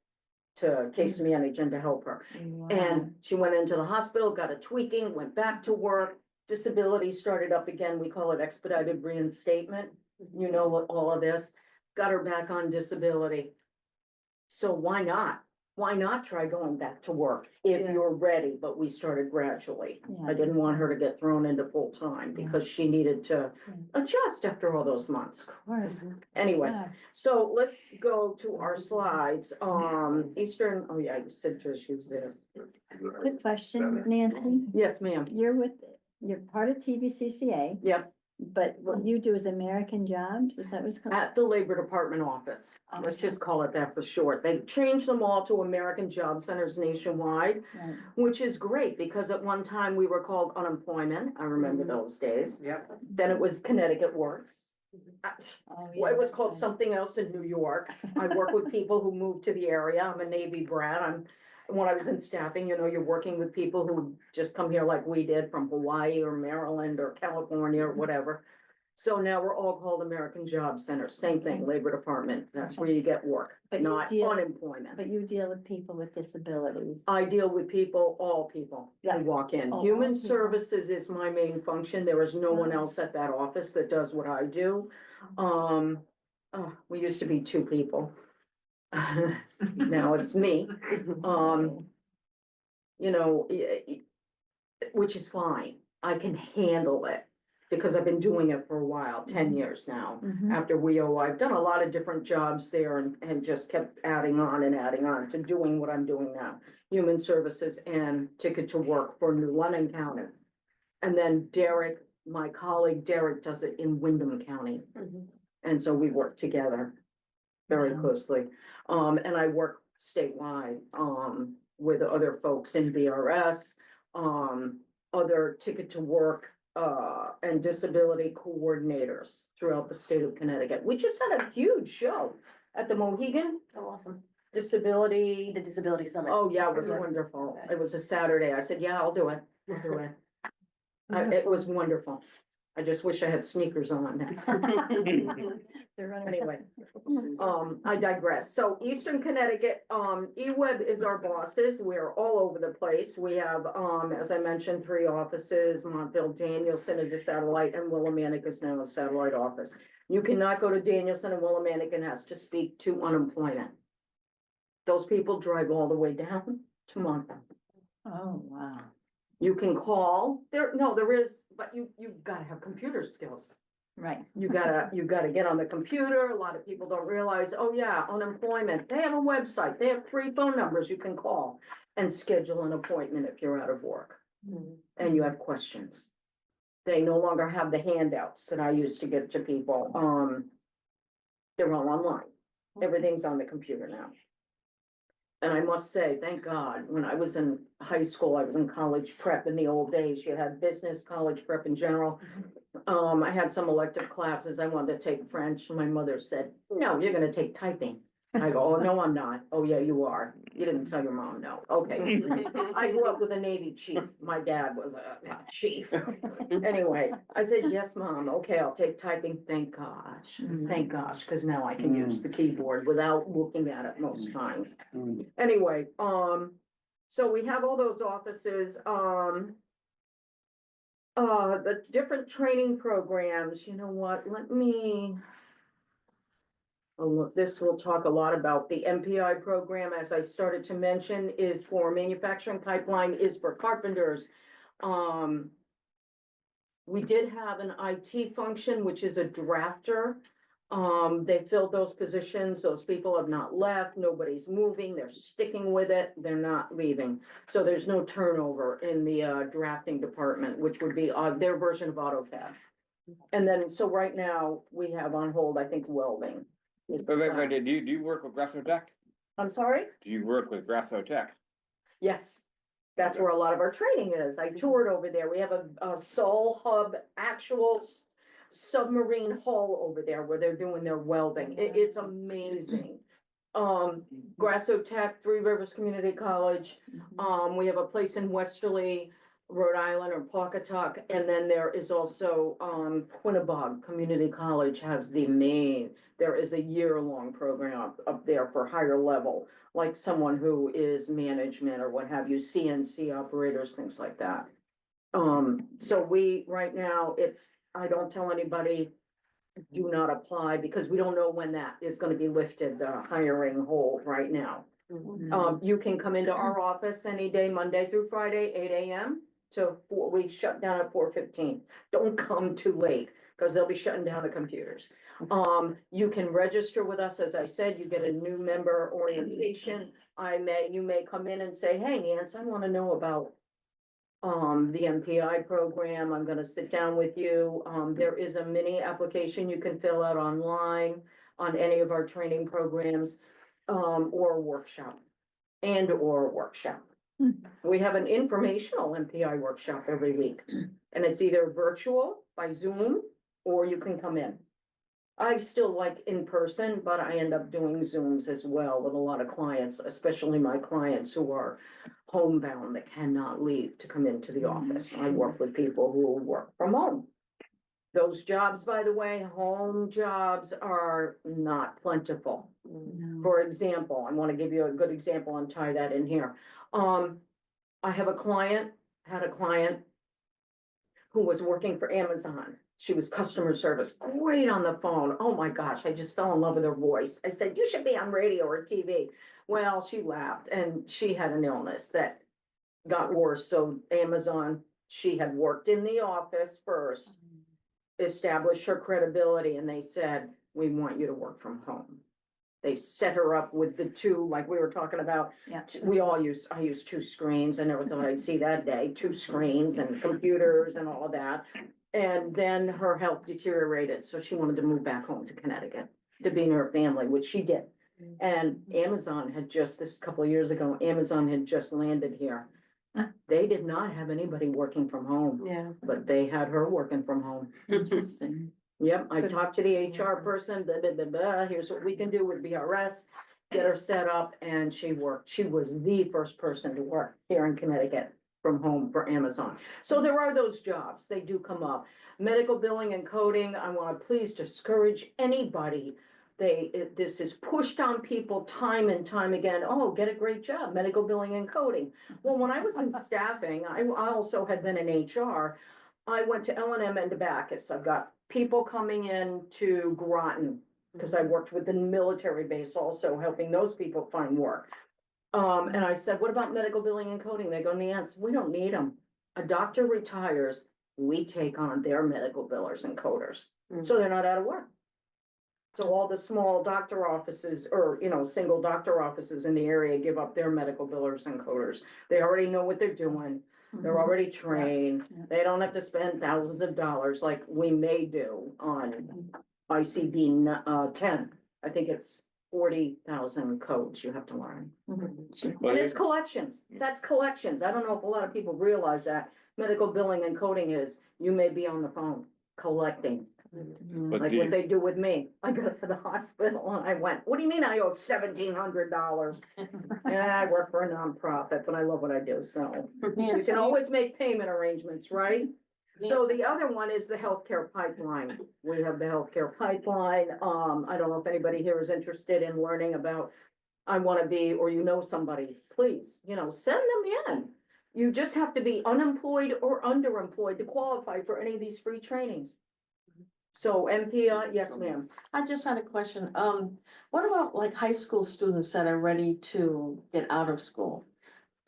to case manage and to help her. Wow. And she went into the hospital, got a tweaking, went back to work, disability started up again, we call it expedited reinstatement. You know what, all of this, got her back on disability. So why not? Why not try going back to work if Yeah. you're ready? But we started gradually. Yeah. I didn't want her to get thrown into full-time because she needed to adjust after all those months. Of course. Anyway, Yeah. so let's go to our slides. Eastern, oh yeah, you said just use this. Quick question, Nancy. Yes, ma'am. You're part of TVCCA, Yep, but what you do is American Jobs, is that what it's called? at the Labor Department office. Let's just call it that for short. They changed them all to American Job Centers nationwide, Right. which is great because at one time we were called unemployment. I remember those days. Yep. Then it was Connecticut Works. Oh, Well, it was yeah, called right. something else in New York. I work with people who moved to the area. I'm a Navy brat. When I was in staffing, you know, you're working with people who just come here like we did from Hawaii or Maryland or California or whatever. So now we're all called American Job Center. Same thing, Labor Department. That's where you get work, But you not deal- unemployment. But you deal with people with disabilities. I deal with people, all people Yeah. who walk in. All Human people. Services is my main function. There is no one else at that office that does what I do. We used to be 2 people. Now it's me. You know, which is fine. I can handle it because I've been doing it for a while, 10 years now. Mhm. After I've done a lot of different jobs there and just kept adding on and adding on to doing what I'm doing now. Human Services and Ticket to Work for New London County. And then Derek, my colleague Derek, does it in Wyndham County. And so we work together very closely. And I work statewide, with other folks in VRS, other Ticket to Work, and disability coordinators throughout the state of Connecticut. We just had a huge show at the Mohegan Oh, awesome. Disability. The Disability Summit. Oh, yeah, it was wonderful. It was a Saturday. I said, yeah, I'll do it. I'll do it. It was wonderful. I just wish I had sneakers on now. They're running. Anyway, I digress. So Eastern Connecticut, eWeb is our bosses. We're all over the place. We have, as I mentioned, 3 offices. Montville, Danielson is a satellite, and Willimantic is now a satellite office. You cannot go to Danielson and Willimantic and ask to speak to unemployment. Those people drive all the way down to Montville. Oh, wow. You can call, there is, but you've gotta have computer skills. Right. You gotta get on the computer. A lot of people don't realize, oh yeah, unemployment, they have a website, they have 3 phone numbers you can call and schedule an appointment if you're out of work and you have questions. They no longer have the handouts that I used to give to people. They're all online. Everything's on the computer now. And I must say, thank God, when I was in high school, I was in college prep in the old days, you had business, college prep in general. I had some elective classes, I wanted to take French, and my mother said, no, you're gonna take typing. I go, oh, no, I'm not. Oh, yeah, you are. You didn't tell your mom, no. Okay. I grew up with a Navy chief. My dad was a chief. Anyway, I said, yes, Mom. Okay, I'll take typing. Thank gosh. Thank gosh, because now I can use the keyboard without looking at it most times. Anyway, so we have all those offices, the different training programs, you know what, let me. Oh, look, this will talk a lot about the MPI program, as I started to mention, is for manufacturing pipeline, is for carpenters. We did have an IT function, which is a drafter. They filled those positions, those people have not left, nobody's moving, they're sticking with it, they're not leaving. So there's no turnover in the drafting department, which would be their version of AutoCAD. And then, so right now, we have on hold, I think, welding. Wait, do you work with Grassotech? I'm sorry? Do you work with Grassotech? Yes, that's where a lot of our training is. I toured over there. We have a Sol Hub actual submarine hull over there where they're doing their welding. It's amazing. Grassotech, 3 Rivers Community College. We have a place in Westerly, Rhode Island, or Pawcatuck, and then there is also Quinnebog Community College has there is a year-long program up there for higher level, like someone who is management or what have you, CNC operators, things like that. So we, right now, I don't tell anybody, do not apply, because we don't know when that is gonna be lifted, the hiring hold right now. You can come into our office any day, Monday through Friday, 8 a.m. to we shut down at 4:15. Don't come too late, because they'll be shutting down the computers. You can register with us, as I said, you get a new member orientation. You may come in and say, hey, Nance, I wanna know about the MPI program. I'm gonna sit down with you. There is a mini application you can fill out online on any of our training programs, or a workshop. We have an informational MPI workshop every week, and it's either virtual by Zoom, or you can come in. I still like in person, but I end up doing Zooms as well with a lot of clients, especially my clients who are homebound that cannot leave to come into the office. I work with people who work from home. Those jobs, by the way, home jobs are not plentiful. For example, I want to give you a good example and tie that in here. I had a client who was working for Amazon. She was customer service, great on the phone. Oh my gosh, I just fell in love with her voice. I said, you should be on radio or TV. Well, she laughed, and she had an illness that got worse. So Amazon, she had worked in the office first, established her credibility, and they said, we want you to work from home. They set her up with the 2, like we were talking about. Yeah. I use 2 screens. I never thought I'd see that day, 2 screens and computers and all of that. And then her health deteriorated, so she wanted to move back home to Connecticut to be near her family, which she did. And Amazon had this couple of years ago, Amazon had just landed here. They did not have anybody working from home. Yeah. But they had her working from home. Interesting. Yep, I talked to the HR person, blah, blah, blah, blah, here's what we can do with BRS, get her set up, and she worked. She was the first person to work here in Connecticut from home for Amazon. So there are those jobs, they do come up. Medical billing and coding, I wanna please discourage anybody. This is pushed on people time and time again, oh, get a great job, medical billing and coding. Well, when I was in staffing, I also had been in HR. I went to L&M and to Bacchus, I've got people coming in to Groton, because I worked with the military base also, helping those people find work. And I said, what about medical billing and coding? They go, Nance, we don't need them. A doctor retires, we take on their medical billers and coders, so they're not out of work. So all the small doctor offices or, single doctor offices in the area give up their medical billers and coders. They already know what they're doing. They're already trained. Yeah. They don't have to spend thousands of dollars like we may do on ICB 10. I think it's 40,000 codes you have to learn. And it's collections. That's collections. I don't know if a lot of people realize that medical billing and coding is, you may be on the phone collecting. But Like the- what they do with me. I go to the hospital and I went, what do you mean I owe $1,700? Yeah, I work for a nonprofit, but I love what I do, so you can always make payment arrangements, right? So the other one is the healthcare pipeline. We have the healthcare pipeline. I don't know if anybody here is interested in learning about, I wanna be, or somebody, please, send them in. You just have to be unemployed or underemployed to qualify for any of these free trainings. So MPI, yes, ma'am. I just had a question. What about like high school students that are ready to get out of school?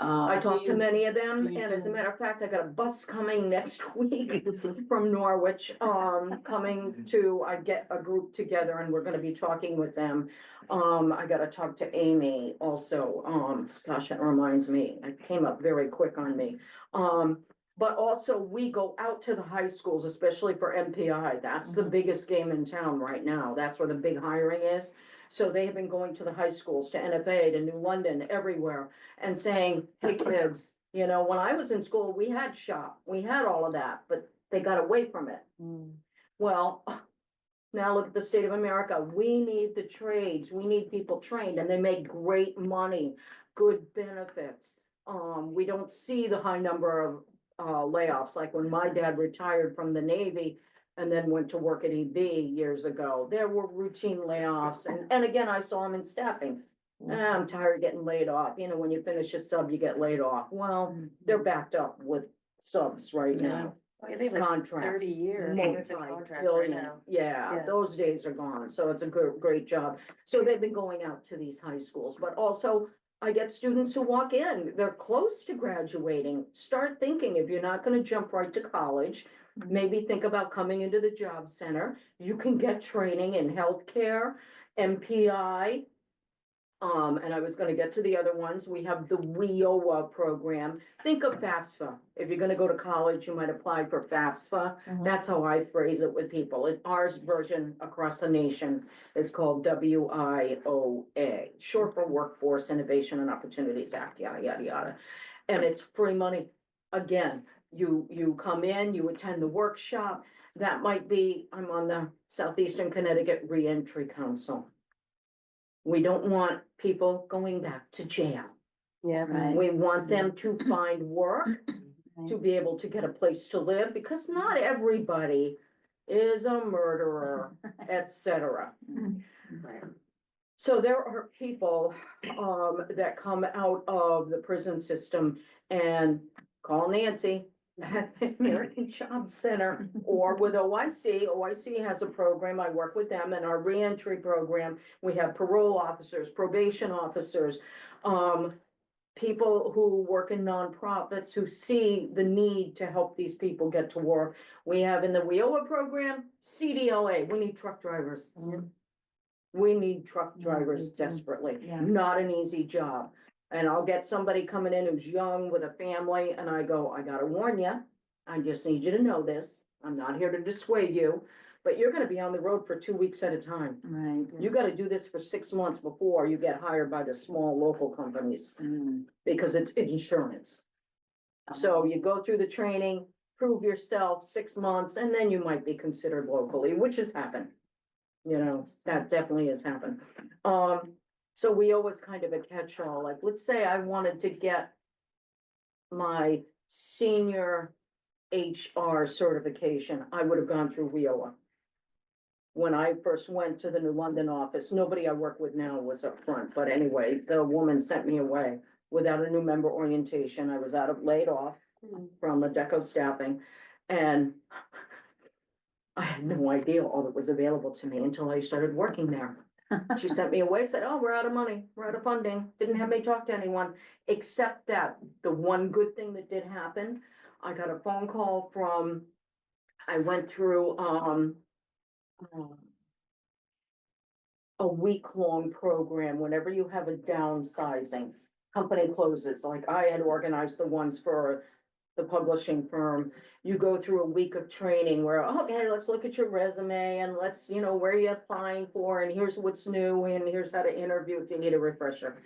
I talked to many of them, do you and as a do- matter of fact, I got a bus coming next week from Norwich, I get a group together and we're gonna be talking with them. I gotta talk to Amy also, gosh, it reminds me, it came up very quick on me. But also we go out to the high schools, especially for MPI. That's the biggest game in town right now. That's where the big hiring is. So they have been going to the high schools, to NFA, to New London, everywhere, and saying, hey, kids, when I was in school, we had shop, we had all of that, but they got away from it. Well, now look at the state of America. We need the trades. We need people trained, and they make great money, good benefits. We don't see the high number of layoffs, like when my dad retired from the Navy and then went to work at EB years ago. There were routine layoffs, and again, I saw him in staffing. I'm tired of getting laid off. When you finish a sub, you get laid off. Well, they're backed up with subs right now. They have like Contracts. 30 years worth of contracts right Multi-billion. now. Yeah, Yeah. those days are gone, so it's a great job. So they've been going out to these high schools, but also I get students who walk in, they're close to graduating. Start thinking, if you're not gonna jump right to college, maybe think about coming into the job center. You can get training in healthcare, MPI. And I was gonna get to the other ones. We have the WIOA program. Think of FAFSA. If you're gonna go to college, you might apply for FAFSA. That's how I phrase it with people. Ours version across the nation is called WIOA, short for Workforce Innovation and Opportunities Act, yada, yada, yada. And it's free money. Again, you come in, you attend the workshop. That might be, I'm on the Southeastern Connecticut Reentry Council. We don't want people going back to jail. Yeah. Right. We want them to find work, to be able to get a place to live, because not everybody is a murderer, etc. So there are people, that come out of the prison system and call Nancy at the American Job Center or with OIC. OIC has a program. I work with them in our reentry program. We have parole officers, probation officers, people who work in nonprofits who see the need to help these people get to work. We have in the WIOA program, CDLA, we need truck drivers. We need truck drivers desperately. Yeah. Not an easy job. And I'll get somebody coming in who's young with a family and I go, I gotta warn you. I just need you to know this. I'm not here to dissuade you, but you're gonna be on the road for 2 weeks at a time. Right. You gotta do this for 6 months before you get hired by the small local companies because it's insurance. So you go through the training, prove yourself 6 months, and then you might be considered locally, which has happened. That definitely has happened. So we always kind of a catch-all, like, let's say I wanted to get my senior HR certification, I would have gone through WIOA. When I first went to the New London office, nobody I work with now was up front, but anyway, the woman sent me away without a new member orientation. I was laid off from Adecco staffing, and I had no idea all that was available to me until I started working there. She sent me away, said, oh, we're out of money, we're out of funding, didn't have me talk to anyone, except that the one good thing that did happen, I got a phone call from, I went through, a week-long program. Whenever you have a downsizing, company closes, like I had organized the ones for the publishing firm. You go through a week of training where, okay, let's look at your resume and let's, where you're applying for, and here's what's new, and here's how to interview if you need a refresher.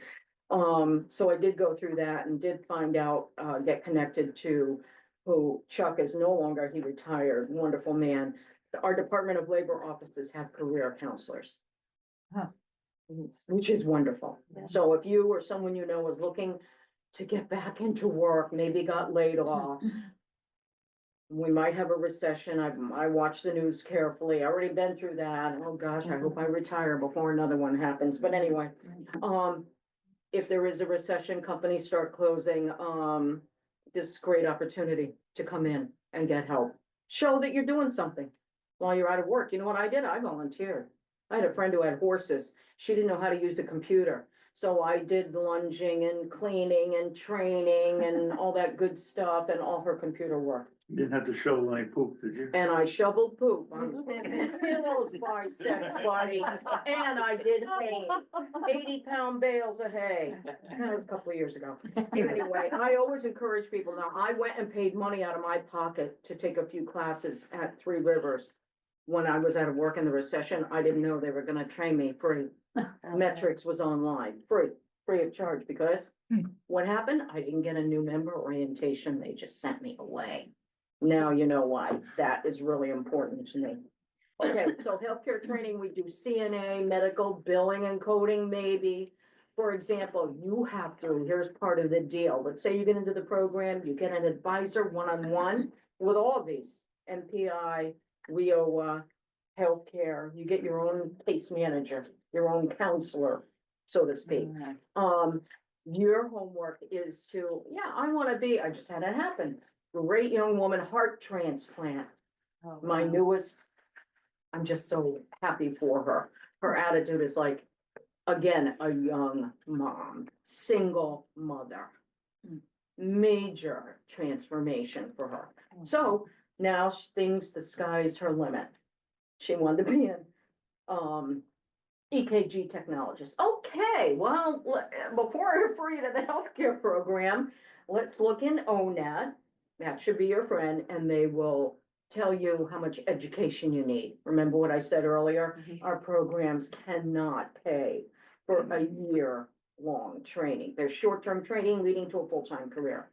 So I did go through that and did find out, get connected to who Chuck is no longer, he retired, wonderful man. Our Department of Labor offices have career counselors. Which is wonderful. Yeah. So if you or someone you know is looking to get back into work, maybe got laid off, we might have a recession. I watch the news carefully. I already been through that. Oh gosh, I hope I retire before another one happens. But anyway, if there is a recession, companies start closing, this is a great opportunity to come in and get help. Show that you're doing something while you're out of work. You know what I did? I volunteered. I had a friend who had horses. She didn't know how to use a computer. So I did lunging and cleaning and training and all that good stuff and all her computer work. You didn't have to shovel any poop, did you? And I shoveled poop on those biceps, buddy. And I did hay, 80-pound bales of hay. That was a couple of years ago. Anyway, I always encourage people. Now, I went and paid money out of my pocket to take a few classes at Three Rivers. When I was out of work in the recession, I didn't know they were gonna train me free. Metrics was online, free of charge, because what happened? I didn't get a new member orientation. They just sent me away. Now you know why. That is really important to me. Okay, so healthcare training, we do CNA, medical, billing and coding, maybe. For example, you have to, here's part of the deal. Let's say you get into the program, you get an advisor one-on-one with all of these, MPI, WIOA, healthcare, you get your own case manager, your own counselor, so to speak. Your homework is to, I just had it happen. Great young woman, heart transplant. My newest, I'm just so happy for her. Her attitude is like, again, a young mom, single mother. Major transformation for her. So now the sky's her limit. She wanted to be an EKG technologist. Okay, well, before I refer you to the healthcare program, let's look in ONET. That should be your friend, and they will tell you how much education you need. Remember what I said earlier? Our programs cannot pay for a year-long training. There's short-term training leading to a full-time career.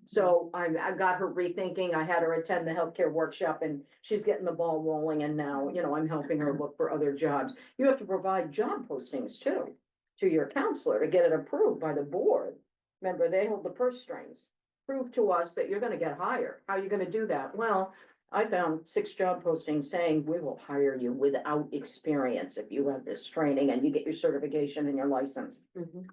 So I got her rethinking. I had her attend the healthcare workshop, and she's getting the ball rolling, and now, I'm helping her look for other jobs. You have to provide job postings too, to your counselor to get it approved by the board. Remember, they hold the purse strings. Prove to us that you're gonna get hired. How are you gonna do that? Well, I found 6 job postings saying we will hire you without experience if you have this training and you get your certification and your license.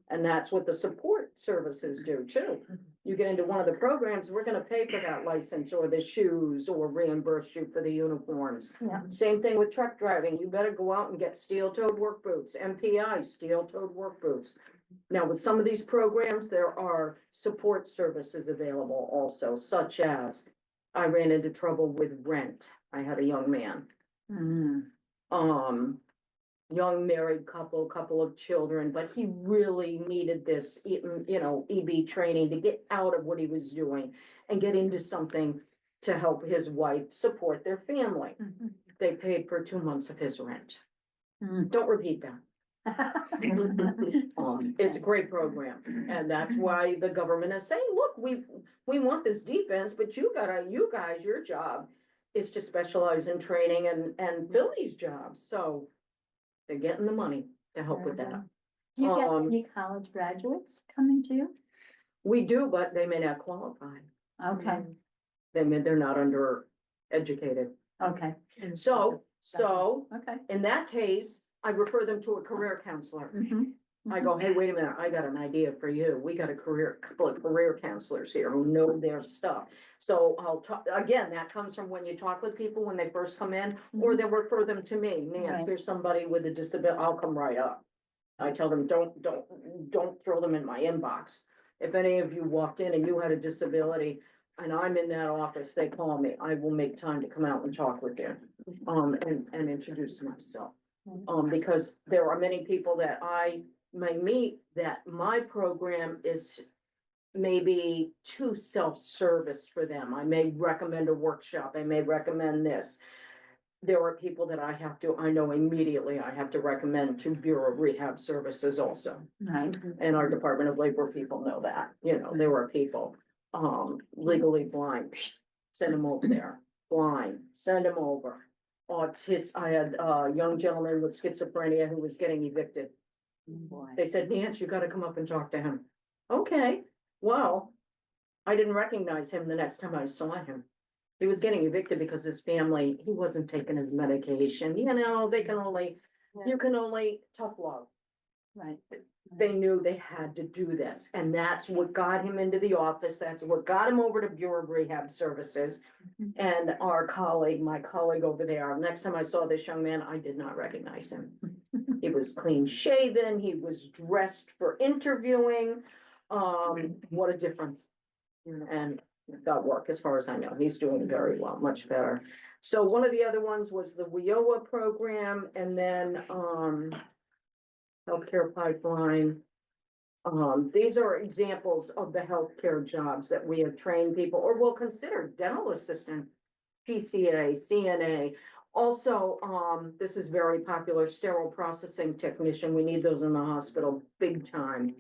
And that's what the support services do too. You get into one of the programs, we're gonna pay for that license or the shoes or reimburse you for the uniforms. Same thing with truck driving. You better go out and get steel-toed work boots, MPI, steel-toed work boots. Now, with some of these programs, there are support services available also, such as I ran into trouble with rent. I had a young man. Young married couple of children, but he really needed this, EB training to get out of what he was doing and get into something to help his wife support their family. They paid for 2 months of his rent. Don't repeat that. It's a great program, and that's why the government is saying, look, we want this defense, but you guys, your job is to specialize in training and fill these jobs, so they're getting the money to help with that. Do you get any college graduates coming to you? We do, but they may not qualify. Okay, They're not undereducated. okay. So, Okay. in that case, I refer them to a career counselor. Mhm. I go, hey, wait a minute, I got an idea for you. We got couple of career counselors here who know their stuff. So I'll talk, again, that comes from when you talk with people when they first come in, or they refer them to me. Nance, Right. here's somebody with a disability, I'll come right up. I tell them, don't throw them in my inbox. If any of you walked in and you had a disability and I'm in that office, they call me, I will make time to come out and talk with you. And introduce myself. Because there are many people that I may meet that my program is maybe too self-service for them. I may recommend a workshop, I may recommend this. There are people that I know immediately I have to recommend to Bureau of Rehab Services also. Right. And our Department of Labor people know that, there are people, legally blind, send them over there, blind, send them over. I had a young gentleman with schizophrenia who was getting evicted. Boy. They said, Nance, you gotta come up and talk to him. Okay, well, I didn't recognize him the next time I saw him. He was getting evicted because his family, he wasn't taking his medication, you can only tough love. Right. They knew they had to do this, and that's what got him into the office, that's what got him over to Bureau of Rehab Services. And my colleague over there, next time I saw this young man, I did not recognize him. He was clean shaven, he was dressed for interviewing, what a difference. And got work, as far as I know, he's doing very well, much better. So one of the other ones was the WIOA program, and then, healthcare pipeline. These are examples of the healthcare jobs that we have trained people, or will consider dental assistant, PCA, CNA. Also, this is very popular, sterile processing technician. We need those in the hospital big time.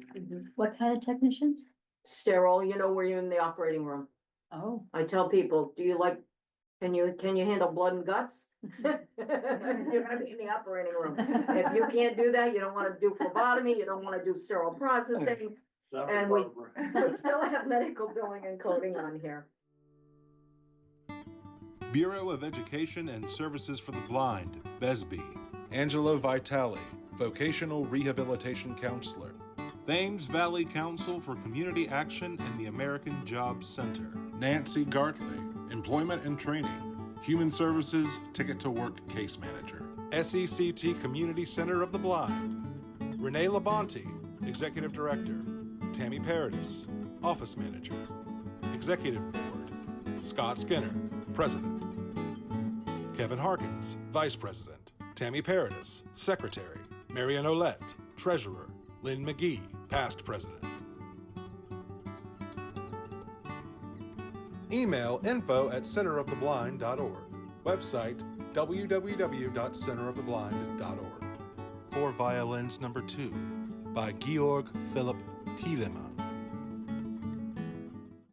What kind of technicians? Sterile, where you're in the operating room. Oh. I tell people, can you handle blood and guts? You're gonna be in the operating room. If you can't do that, you don't wanna do phlebotomy, you don't wanna do sterile processing. And we still have medical billing and coding on here. Bureau of Education and Services for the Blind, BESB. Angelo Vitale, Vocational Rehabilitation Counselor. Thames Valley Council for Community Action and the American Jobs Center. Nancy Gartley, Employment and Training. Human Services Ticket to Work Case Manager. SECT Community Center of the Blind. Renee Labonte, Executive Director. Tammy Paradis, Office Manager. Executive Board. Scott Skinner, President. Kevin Harkins, Vice President. Tammy Paradis, Secretary. Marian Olette, Treasurer. Lynn McGee, Past President. Email info@centeroftheblind.org. Website www.centeroftheblind.org. For Violins No. 2 by Georg Philipp Thielemann.